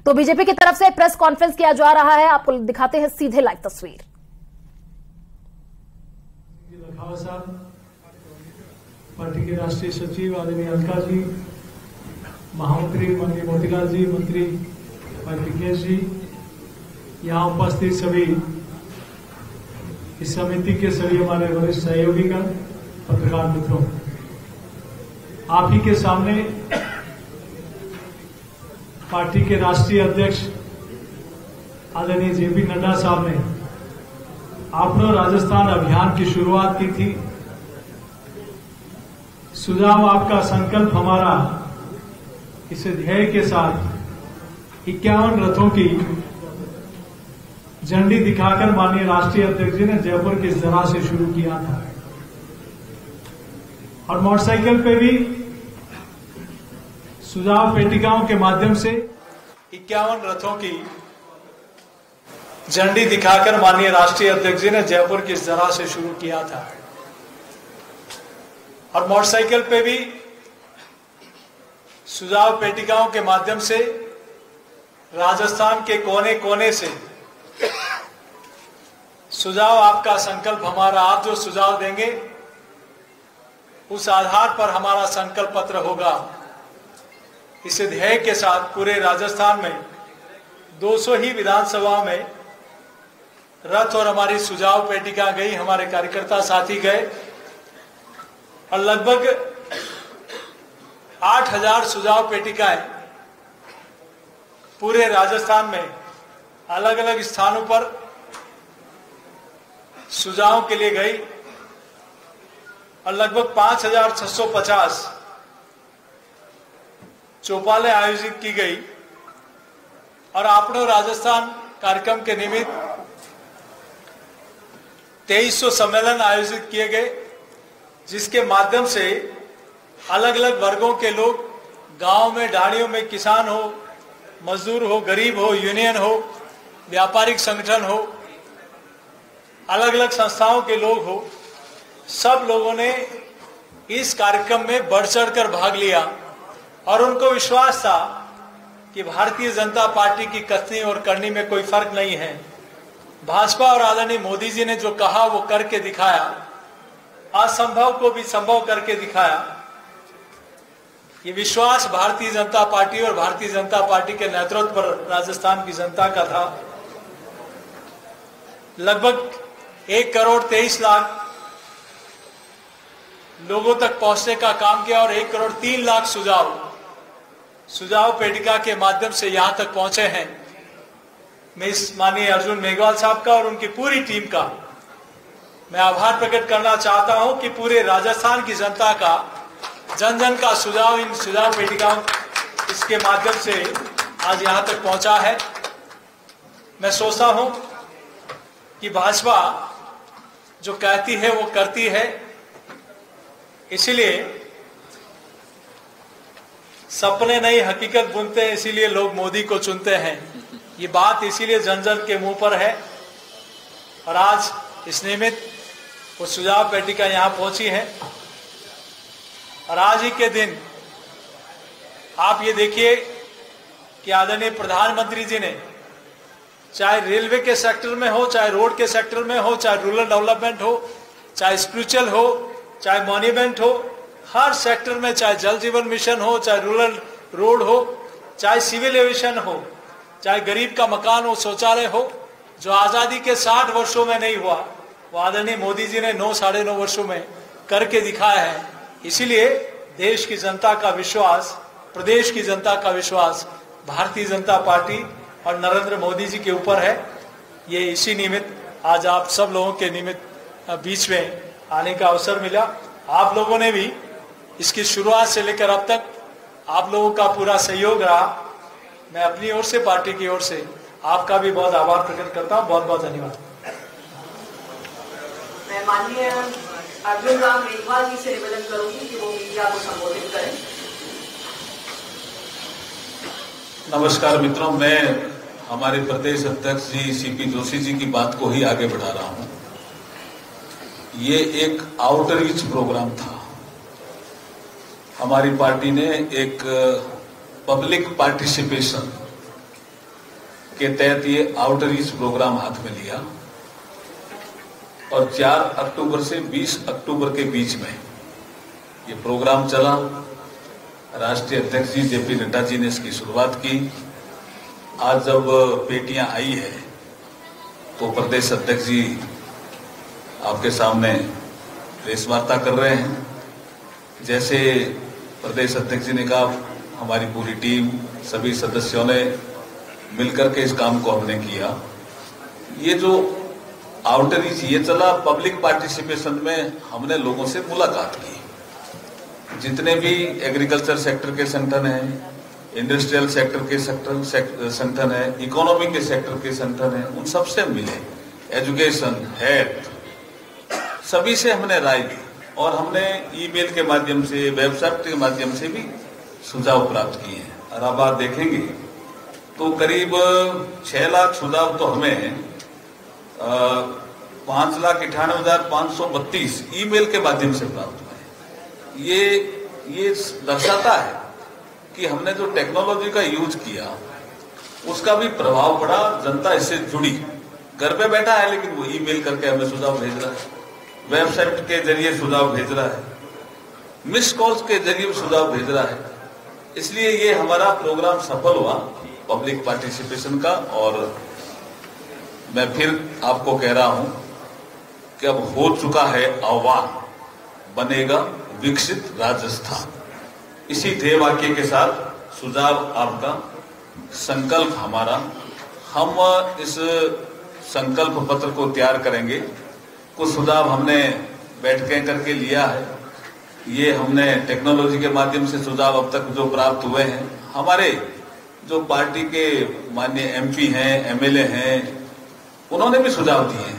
तो बीजेपी की तरफ से प्रेस कॉन्फ्रेंस किया जा रहा है, आपको दिखाते हैं सीधे लाइव तस्वीर। पार्टी के राष्ट्रीय सचिव आदरणीय अलका जी, महामंत्री मंत्री मोतीलाल जी, मंत्री पिकेश जी, यहाँ उपस्थित सभी इस समिति के सभी हमारे वरिष्ठ सहयोगीगण, पत्रकार मित्रों, आप ही के सामने पार्टी के राष्ट्रीय अध्यक्ष आदरणीय जेपी नड्डा साहब ने अपना राजस्थान अभियान की शुरुआत की थी। सुझाव आपका संकल्प हमारा, इस ध्येय के साथ 51 रथों की झंडी दिखाकर माननीय राष्ट्रीय अध्यक्ष जी ने जयपुर की जरा से शुरू किया था और मोटरसाइकिल पे भी सुझाव पेटिकाओं के माध्यम से 51 रथों की झंडी दिखाकर माननीय राष्ट्रीय अध्यक्ष जी ने जयपुर की जरा से शुरू किया था और मोटरसाइकिल पे भी सुझाव पेटिकाओं के माध्यम से राजस्थान के कोने कोने से सुझाव आपका संकल्प हमारा, आप जो सुझाव देंगे उस आधार पर हमारा संकल्प पत्र होगा। इस ध्येय के साथ पूरे राजस्थान में 200 ही विधानसभा में रथ और हमारी सुझाव पेटिका गई, हमारे कार्यकर्ता साथी गए और लगभग 8000 सुझाव पेटिकाएं पूरे राजस्थान में अलग अलग स्थानों पर सुझाव के लिए गई और लगभग 5650 चौपालें आयोजित की गई और आपनो राजस्थान कार्यक्रम के निमित्त 2300 सम्मेलन आयोजित किए गए, जिसके माध्यम से अलग अलग वर्गों के लोग गांव में, ढाणियों में, किसान हो, मजदूर हो, गरीब हो, यूनियन हो, व्यापारिक संगठन हो, अलग अलग संस्थाओं के लोग हो, सब लोगों ने इस कार्यक्रम में बढ़ चढ़कर भाग लिया और उनको विश्वास था कि भारतीय जनता पार्टी की कथनी और करनी में कोई फर्क नहीं है। भाजपा और आदरणीय मोदी जी ने जो कहा वो करके दिखाया, असंभव को भी संभव करके दिखाया। ये विश्वास भारतीय जनता पार्टी और भारतीय जनता पार्टी के नेतृत्व पर राजस्थान की जनता का था। लगभग 1,23,00,000 लोगों तक पहुंचने का काम किया और 1,03,00,000 सुझाव पेटिका के माध्यम से यहां तक पहुंचे हैं। मैं इस माननीय अर्जुन मेघवाल साहब का और उनकी पूरी टीम का मैं आभार प्रकट करना चाहता हूं कि पूरे राजस्थान की जनता का, जन जन का सुझाव इन सुझाव पेटिकाओं इसके माध्यम से आज यहां तक पहुंचा है। मैं सोचता हूं कि भाजपा जो कहती है वो करती है, इसलिए सपने नहीं हकीकत बुनते हैं, इसीलिए लोग मोदी को चुनते हैं। ये बात इसीलिए जन जन के मुंह पर है और आज इस निमित्त वो सुझाव पेटिका यहां पहुंची है और आज ही के दिन आप ये देखिए कि आदरणीय प्रधानमंत्री जी ने, चाहे रेलवे के सेक्टर में हो, चाहे रोड के सेक्टर में हो, चाहे रूरल डेवलपमेंट हो, चाहे स्पिरिचुअल हो, चाहे मॉन्यूमेंट हो, हर सेक्टर में, चाहे जल जीवन मिशन हो, चाहे रूरल रोड हो, चाहे सिविल एविएशन हो, चाहे गरीब का मकान हो, शौचालय हो, जो आजादी के 60 वर्षों में नहीं हुआ वो आदरणीय मोदी जी ने 9 साढ़े 9 वर्षों में करके दिखाया है। इसीलिए देश की जनता का विश्वास, प्रदेश की जनता का विश्वास भारतीय जनता पार्टी और नरेंद्र मोदी जी के ऊपर है। ये इसी निमित्त आज आप सब लोगों के निमित्त बीच में आने का अवसर मिला। आप लोगों ने भी इसकी शुरुआत से लेकर अब तक आप लोगों का पूरा सहयोग रहा। मैं अपनी ओर से, पार्टी की ओर से आपका भी बहुत आभार प्रकट करता हूँ। बहुत बहुत धन्यवाद। मैं माननीय अर्जुन राम मेघवाल जी से निवेदन करूंगी कि वो मीडिया को संबोधित करें। नमस्कार मित्रों, मैं हमारे प्रदेश अध्यक्ष जी सीपी जोशी जी की बात को ही आगे बढ़ा रहा हूं। ये एक आउटरीच प्रोग्राम था। हमारी पार्टी ने एक पब्लिक पार्टिसिपेशन के तहत ये आउटरीच प्रोग्राम हाथ में लिया और 4 अक्टूबर से 20 अक्टूबर के बीच में ये प्रोग्राम चला। राष्ट्रीय अध्यक्ष जी जेपी नड्डा जी ने इसकी शुरुआत की। आज जब पेटियां आई है तो प्रदेश अध्यक्ष जी आपके सामने प्रेस वार्ता कर रहे हैं। जैसे प्रदेश अध्यक्ष जी ने कहा, हमारी पूरी टीम, सभी सदस्यों ने मिलकर के इस काम को हमने किया। ये जो आउटरीच ये चला, पब्लिक पार्टिसिपेशन में हमने लोगों से मुलाकात की। जितने भी एग्रीकल्चर सेक्टर के संगठन हैं, इंडस्ट्रियल सेक्टर के संगठन है, इकोनॉमी के सेक्टर के संगठन है, उन सबसे मिले। एजुकेशन, हेल्थ, सभी से हमने राय ली और हमने ईमेल के माध्यम से, वेबसाइट के माध्यम से भी सुझाव प्राप्त किए हैं। और अब आप देखेंगे तो करीब 6 लाख सुझाव तो हमें 5,98,532 ईमेल के माध्यम से प्राप्त हुए। ये दर्शाता है कि हमने जो टेक्नोलॉजी का यूज किया उसका भी प्रभाव पड़ा, जनता इससे जुड़ी। घर पे बैठा है लेकिन वो ईमेल करके हमें सुझाव भेज रहा है, वेबसाइट के जरिए सुझाव भेज रहा है, मिस कॉल्स के जरिए सुझाव भेज रहा है। इसलिए ये हमारा प्रोग्राम सफल हुआ पब्लिक पार्टिसिपेशन का। और मैं फिर आपको कह रहा हूं कि अब हो चुका है आह्वान, बनेगा विकसित राजस्थान। इसी ध्येय वाक्य के साथ सुझाव आपका, संकल्प हमारा। हम इस संकल्प पत्र को तैयार करेंगे। कुछ सुझाव हमने बैठकें करके लिया है, ये हमने टेक्नोलॉजी के माध्यम से सुझाव अब तक जो प्राप्त हुए हैं। हमारे जो पार्टी के माननीय एमपी हैं, एमएलए हैं, उन्होंने भी सुझाव दिए हैं।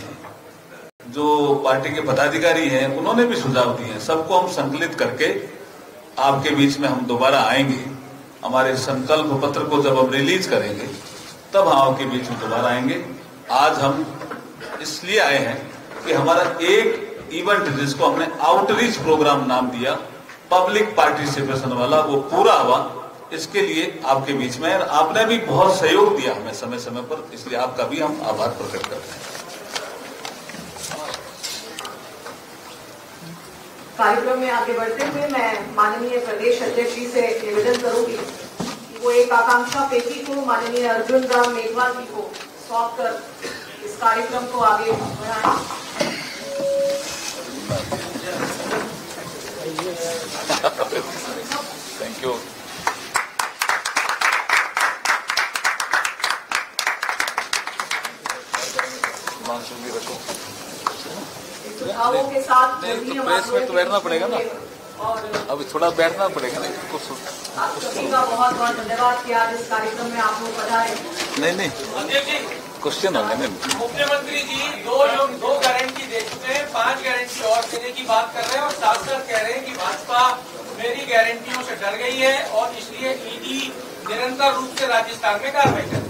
जो पार्टी के पदाधिकारी हैं उन्होंने भी सुझाव दिए हैं। सबको हम संकलित करके आपके बीच में हम दोबारा आएंगे। हमारे संकल्प पत्र को जब हम रिलीज करेंगे तब हम आपके बीच में दोबारा आएंगे। आज हम इसलिए आए हैं कि हमारा एक इवेंट जिसको हमने आउटरीच प्रोग्राम नाम दिया, पब्लिक पार्टिसिपेशन वाला, वो पूरा हुआ। इसके लिए आपके बीच में आपने भी बहुत सहयोग दिया हमें समय समय पर, इसलिए आपका भी हम आभार प्रकट करते हैं। कार्यक्रम में आगे बढ़ते हुए मैं माननीय प्रदेश अध्यक्ष जी से निवेदन करूंगी कि वो एक आकांक्षा पेटी को माननीय अर्जुन राम मेघवाल जी को सौंप कर इस कार्यक्रम को आगे बढ़ाएं। Thank you. सुझावों के साथ नहीं, तो प्रेस में तो बैठना पड़ेगा ना, और अभी थोड़ा बैठना पड़ेगा ना। आप सभी का बहुत बहुत धन्यवाद कि आज इस कार्यक्रम में आप लोग पधारे। नहीं, क्वेश्चन होंगे ना। मुख्यमंत्री जी दो गारंटी दे चुके हैं, 5 गारंटी और देने की बात कर रहे हैं और साथ साथ कह रहे हैं कि भाजपा मेरी गारंटियों से डर गई है और इसलिए ईडी निरंतर रूप से राजस्थान में कार्रवाई कर रही है।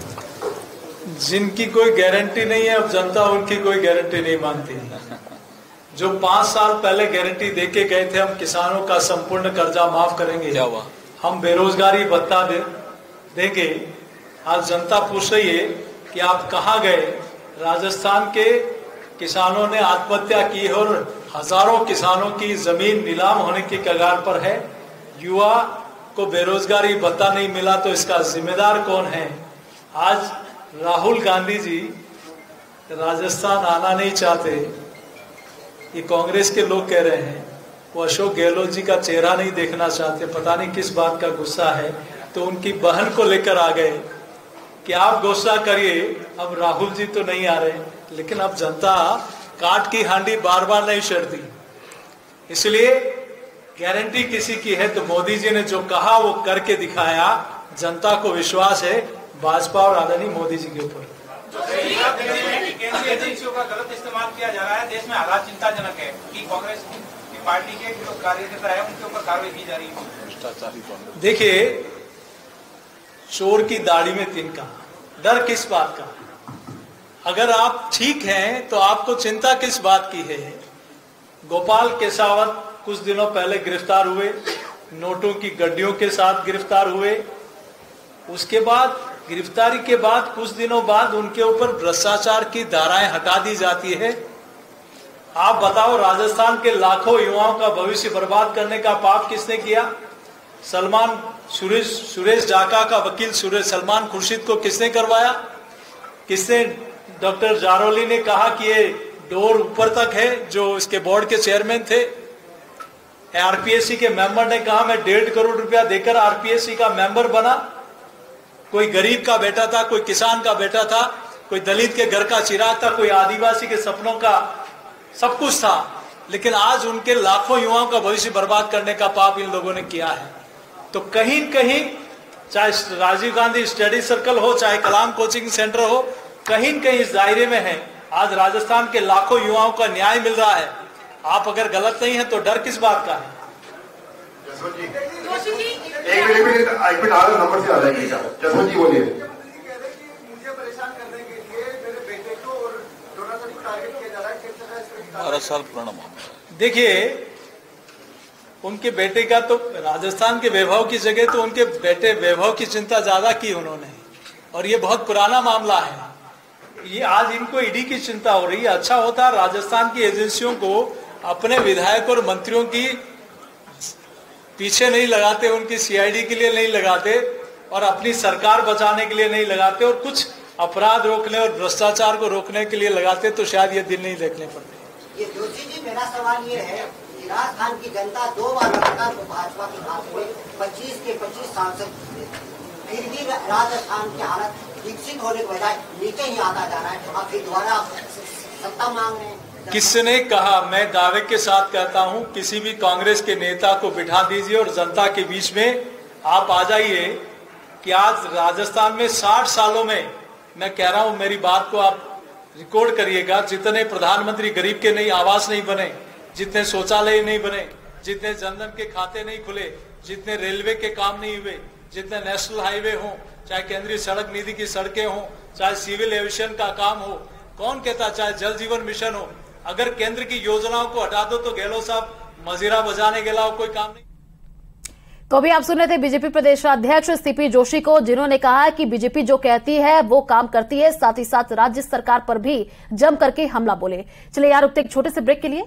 जिनकी कोई गारंटी नहीं है, अब जनता उनकी कोई गारंटी नहीं मानती। जो 5 साल पहले गारंटी देके गए थे, हम किसानों का संपूर्ण कर्जा माफ करेंगे, क्या हुआ? हम बेरोजगारी भत्ता देंगे। आज जनता पूछ रही है कि आप कहाँ गए। राजस्थान के किसानों ने आत्महत्या की और हजारों किसानों की जमीन नीलाम होने की कगार पर है। युवा को बेरोजगारी भत्ता नहीं मिला तो इसका जिम्मेदार कौन है? आज राहुल गांधी जी राजस्थान आना नहीं चाहते, ये कांग्रेस के लोग कह रहे हैं। वो अशोक गहलोत जी का चेहरा नहीं देखना चाहते, पता नहीं किस बात का गुस्सा है। तो उनकी बहन को लेकर आ गए कि आप गुस्सा करिए, अब राहुल जी तो नहीं आ रहे। लेकिन अब जनता काट की हांडी बार बार नहीं छेड़ती, इसलिए गारंटी किसी की है तो मोदी जी ने जो कहा वो करके दिखाया। जनता को विश्वास है भाजपा और आदरणीय मोदी जी के ऊपर। केंद्रीय एजेंसियों का गलत इस्तेमाल किया जा रहा है, देश में हालात चिंताजनक है कि कांग्रेस की पार्टी के जो कार्यकर्ता है उनके ऊपर कार्रवाई की जा रही है। देखिए, चोर की दाढ़ी में तिनका, डर किस बात का? अगर आप ठीक हैं तो आपको चिंता किस बात की है? गोपाल केसावत कुछ दिनों पहले गिरफ्तार हुए, नोटों की गड्डियों के साथ गिरफ्तार हुए। उसके बाद गिरफ्तारी के बाद कुछ दिनों बाद उनके ऊपर भ्रष्टाचार की धाराएं हटा दी जाती है। आप बताओ, राजस्थान के लाखों युवाओं का भविष्य बर्बाद करने का पाप किसने किया? सुरेश जाका का वकील सलमान खुर्शीद को किसने करवाया? किसने? डॉक्टर जारोली ने कहा कि ये डोर ऊपर तक है, जो इसके बोर्ड के चेयरमैन थे। आरपीएससी के मेंबर ने कहा मैं 1.5 करोड़ रुपया देकर आरपीएससी का मेंबर बना। कोई गरीब का बेटा था, कोई किसान का बेटा था, कोई दलित के घर का चिराग था, कोई आदिवासी के सपनों का सब कुछ था, लेकिन आज उनके लाखों युवाओं का भविष्य बर्बाद करने का पाप इन लोगों ने किया है। तो कहीं कहीं चाहे राजीव गांधी स्टडी सर्कल हो, चाहे कलाम कोचिंग सेंटर हो, कहीं कहीं इस दायरे में है। आज राजस्थान के लाखों युवाओं का न्याय मिल रहा है। आप अगर गलत नहीं है तो डर किस बात का है? एक मिनट आधा नंबर से आ जाएगी। जसवंत जी बोलिए। मुझे परेशान करने के लिए मेरे बेटे को और टारगेट किया जा रहा है। 12 साल पुराना मामला। देखिए, उनके बेटे का तो राजस्थान के वैभव की जगह तो उनके बेटे वैभव की चिंता ज्यादा की उन्होंने, और ये बहुत पुराना मामला है। ये आज इनको ईडी की चिंता हो रही है। अच्छा होता राजस्थान की एजेंसियों को अपने विधायक और मंत्रियों की पीछे नहीं लगाते, उनकी सीआईडी के लिए नहीं लगाते और अपनी सरकार बचाने के लिए नहीं लगाते, और कुछ अपराध रोकने और भ्रष्टाचार को रोकने के लिए लगाते, तो शायद ये दिन नहीं देखने पड़ते। ये जोशी जी, मेरा सवाल ये है कि राजस्थान की जनता 2 बार लगातार भाजपा के हाथ में 25 के 25 सांसद, फिर भी राजस्थान की हालत विकसित होने के बजाय नीचे ही आता जा रहा है। आप फिर दोबारा सत्ता मांग रहे हैं। किसने कहा? मैं दावे के साथ कहता हूं, किसी भी कांग्रेस के नेता को बिठा दीजिए और जनता के बीच में आप आ जाइए कि आज राजस्थान में 60 सालों में, मैं कह रहा हूं, मेरी बात को आप रिकॉर्ड करिएगा, जितने प्रधानमंत्री गरीब के नई आवास नहीं बने, जितने शौचालय नहीं बने, जितने जनधन के खाते नहीं खुले, जितने रेलवे के काम नहीं हुए, जितने नेशनल हाईवे हों, चाहे केंद्रीय सड़क निधि की सड़कें हों, चाहे सिविल एविएशन का काम हो, कौन कहता, चाहे जल जीवन मिशन हो, अगर केंद्र की योजनाओं को हटा दो तो गहलोत साहब मजीरा बजाने के अलावा कोई काम नहीं। तो अभी आप सुन रहे थे बीजेपी प्रदेश अध्यक्ष सीपी जोशी को, जिन्होंने कहा कि बीजेपी जो कहती है वो काम करती है, साथ ही साथ राज्य सरकार पर भी जम करके हमला बोले। चलिए यार, रुकते एक छोटे से ब्रेक के लिए।